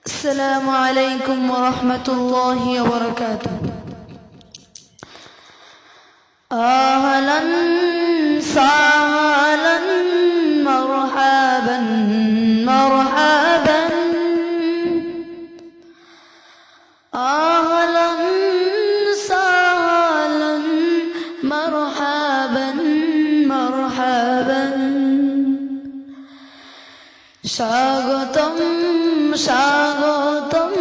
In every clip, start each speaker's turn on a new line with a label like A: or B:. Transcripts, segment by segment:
A: السلام عليكم ورحمة الله وبركاته. أهلا سهلا مرحبا مرحبا، أهلا سهلا مرحبا مرحبا، স্বাগতম স্বাগতম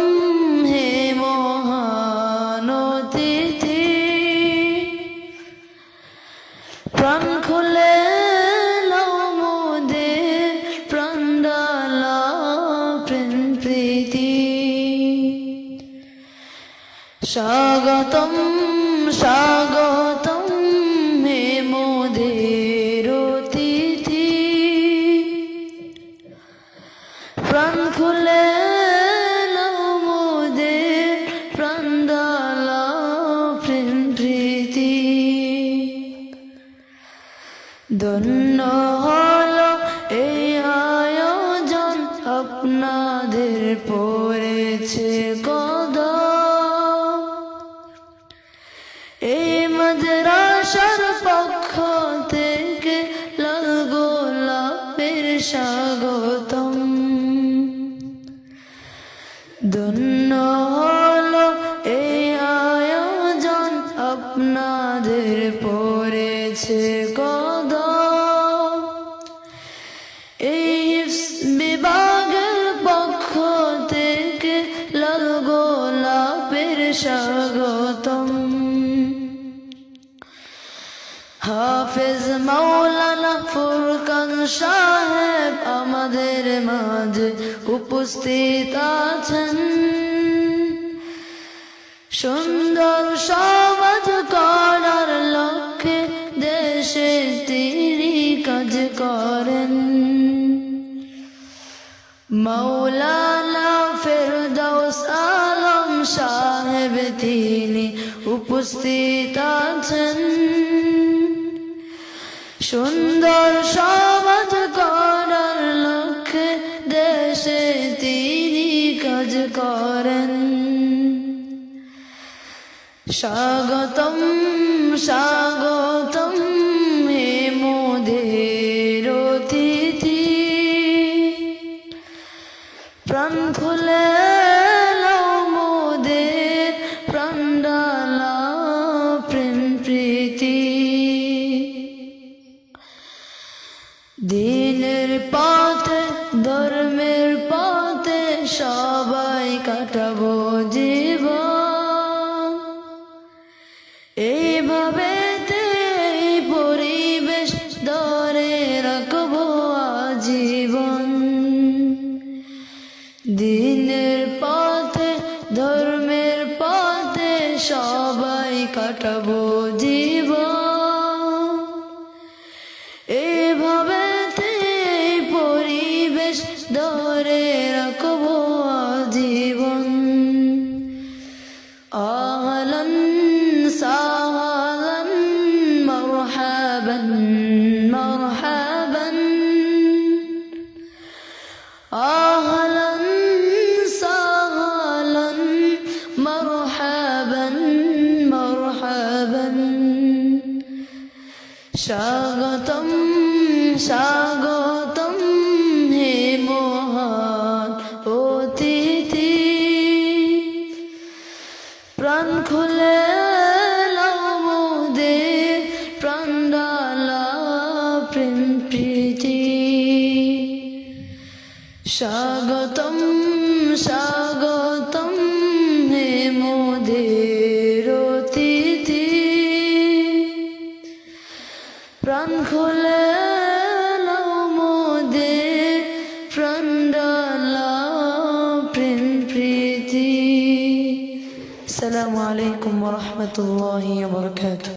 A: হে মহান অতিথি, প্রাণ খুলে নাও মোদের প্রাণডালা প্রেম প্রীতি। স্বাগতম স্বাগতম হে মোদের অতিথি, প্রাণ খুলে নাও মোদের প্রাণডালা প্রেম প্রীতি। ধন্য হলো এই আয়োজন, আপনাদের পড়েছে কদম। এই মাদ্রাসার পক্ষ থেকে লাল গোলাপের স্বাগতম। ধন্য হলো এই আয়োজন, আপনাদের পড়েছে কদম। এই বিভাগের পক্ষ থেকে লাল গোলাপের স্বাগতম। হাফেজ মাওলানা ফুরকান সাহেব আমাদের মাঝে উপস্থিত আছেন। সুন্দর সমাজ করার লক্ষ্যে দেশে তিনি কাজ করেন। মাওলানা ফেরদৌস আলম সাহেব তিনি উপস্থিত আছেন। সুন্দর সমাজ করার লক্ষ্যে দেশে তিনি কাজ করেন। স্বাগতম স্বাগতম হে মোদের অতিথি, প্রাণ খুলে নাও মোদের প্রাণডালা প্রেম প্রীতি। দিনের পথে ধর্মের পথে সবাই কাটাবো জীবন। এইভাবে এই পরিবেশ ধরে রাখবো আজীবন। দিনের পথে ধর্মের পথে সবাই কাটাবো জীবন। এইভাবে পরিবেশ ধরে রাখবো আজীবন। আহলান সাহলান মারহাবান মারহাবান, আহলান সাহলান মারহাবান মারহাবান। স্বাগতম স্বাগতম হে মহান অতিথি, প্রাণ খুলে নাও মোদের প্রাণডালা প্রেম প্রীতি। স্বাগতম স্বাগতম হে মোদের অতিথি, প্রাণ খুলে নাও মোদের প্রাণডালা প্রেম প্রীতি। আসসালামু আলাইকুম ওয়া রাহমাতুল্লাহি ওয়া বারাকাতুহু।